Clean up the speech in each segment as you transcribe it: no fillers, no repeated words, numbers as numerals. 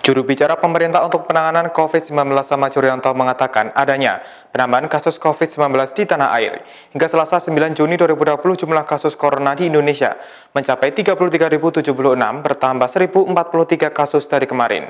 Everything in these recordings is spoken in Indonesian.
Juru bicara pemerintah untuk penanganan COVID-19 Ahmad Yuryanto mengatakan adanya penambahan kasus COVID-19 di tanah air. Hingga Selasa 9 Juni 2020 jumlah kasus corona di Indonesia mencapai 33.076 bertambah 1.043 kasus dari kemarin.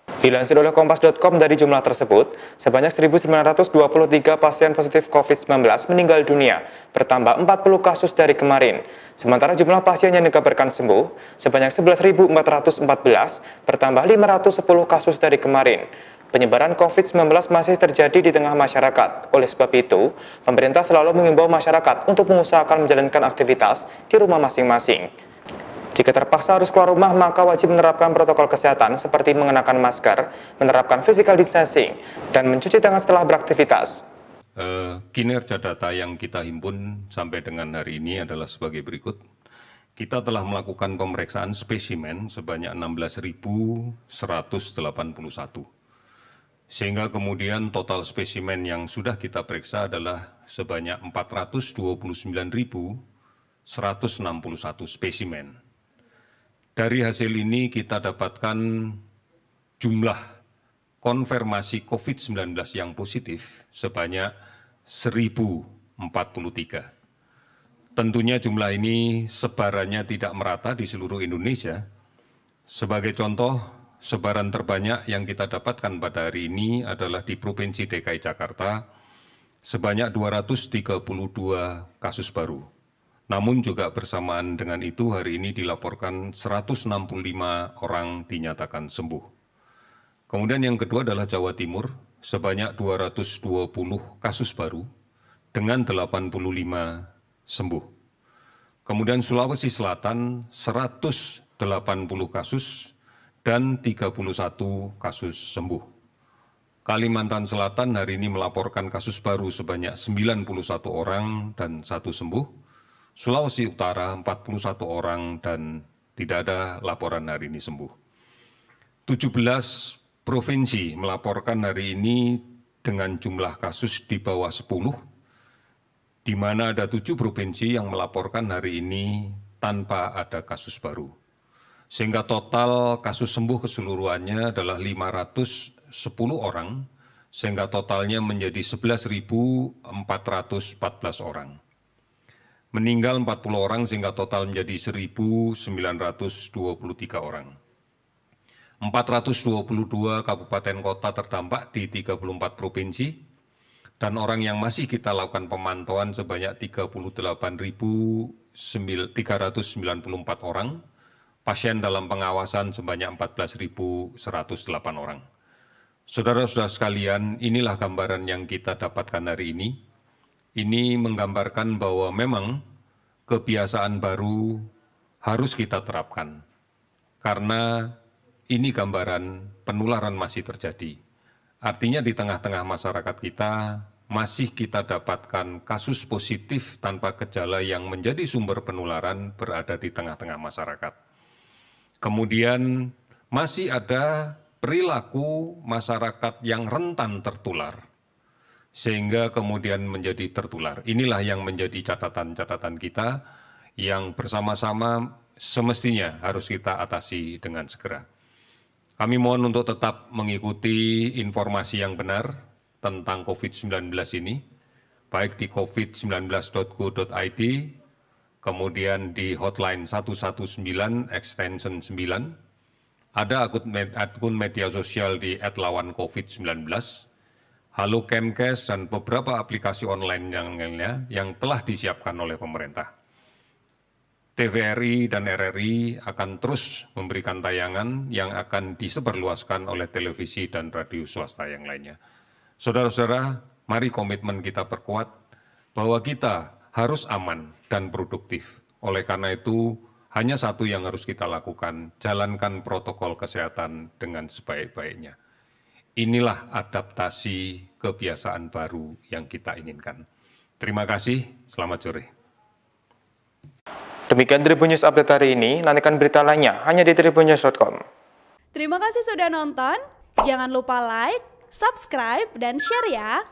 Dilansir oleh Kompas.com, dari jumlah tersebut, sebanyak 1.923 pasien positif COVID-19 meninggal dunia, bertambah 40 kasus dari kemarin. Sementara jumlah pasien yang dikabarkan sembuh, sebanyak 11.414, bertambah 510 kasus dari kemarin. Penyebaran COVID-19 masih terjadi di tengah masyarakat. Oleh sebab itu, pemerintah selalu mengimbau masyarakat untuk mengusahakan menjalankan aktivitas di rumah masing-masing. Jika terpaksa harus keluar rumah, maka wajib menerapkan protokol kesehatan seperti mengenakan masker, menerapkan physical distancing, dan mencuci tangan setelah beraktivitas. Kinerja data yang kita himpun sampai dengan hari ini adalah sebagai berikut. Kita telah melakukan pemeriksaan spesimen sebanyak 16.181. Sehingga kemudian total spesimen yang sudah kita periksa adalah sebanyak 429.161 spesimen. Dari hasil ini kita dapatkan jumlah konfirmasi COVID-19 yang positif sebanyak 1.043. Tentunya jumlah ini sebarannya tidak merata di seluruh Indonesia. Sebagai contoh, sebaran terbanyak yang kita dapatkan pada hari ini adalah di Provinsi DKI Jakarta sebanyak 232 kasus baru. Namun juga bersamaan dengan itu hari ini dilaporkan 165 orang dinyatakan sembuh. Kemudian yang kedua adalah Jawa Timur, sebanyak 220 kasus baru dengan 85 sembuh. Kemudian Sulawesi Selatan 180 kasus dan 31 kasus sembuh. Kalimantan Selatan hari ini melaporkan kasus baru sebanyak 91 orang dan 1 sembuh. Sulawesi Utara 41 orang dan tidak ada laporan hari ini sembuh. 17 provinsi melaporkan hari ini dengan jumlah kasus di bawah 10, di mana ada 7 provinsi yang melaporkan hari ini tanpa ada kasus baru. Sehingga total kasus sembuh keseluruhannya adalah 510 orang, sehingga totalnya menjadi 11.414 orang. Meninggal 40 orang sehingga total menjadi 1.923 orang. 422 kabupaten kota terdampak di 34 provinsi, dan orang yang masih kita lakukan pemantauan sebanyak 38.394 orang, pasien dalam pengawasan sebanyak 14.108 orang. Saudara-saudara sekalian, inilah gambaran yang kita dapatkan hari ini. Ini menggambarkan bahwa memang kebiasaan baru harus kita terapkan, karena ini gambaran penularan masih terjadi. Artinya di tengah-tengah masyarakat kita masih kita dapatkan kasus positif tanpa gejala yang menjadi sumber penularan berada di tengah-tengah masyarakat. Kemudian masih ada perilaku masyarakat yang rentan tertular, sehingga kemudian menjadi tertular. Inilah yang menjadi catatan-catatan kita yang bersama-sama semestinya harus kita atasi dengan segera. Kami mohon untuk tetap mengikuti informasi yang benar tentang COVID-19 ini, baik di covid19.go.id, kemudian di hotline 119 extension 9, ada akun media sosial di @lawancovid19, Halo Kemkes, dan beberapa aplikasi online yang lainnya yang telah disiapkan oleh pemerintah. TVRI dan RRI akan terus memberikan tayangan yang akan disebarluaskan oleh televisi dan radio swasta yang lainnya. Saudara-saudara, mari komitmen kita perkuat bahwa kita harus aman dan produktif. Oleh karena itu, hanya satu yang harus kita lakukan, jalankan protokol kesehatan dengan sebaik-baiknya. Inilah adaptasi kebiasaan baru yang kita inginkan. Terima kasih, selamat sore. Demikian Tribun News Update hari ini, nantikan berita lainnya hanya di tribunnews.com. Terima kasih sudah nonton, jangan lupa like, subscribe, dan share ya!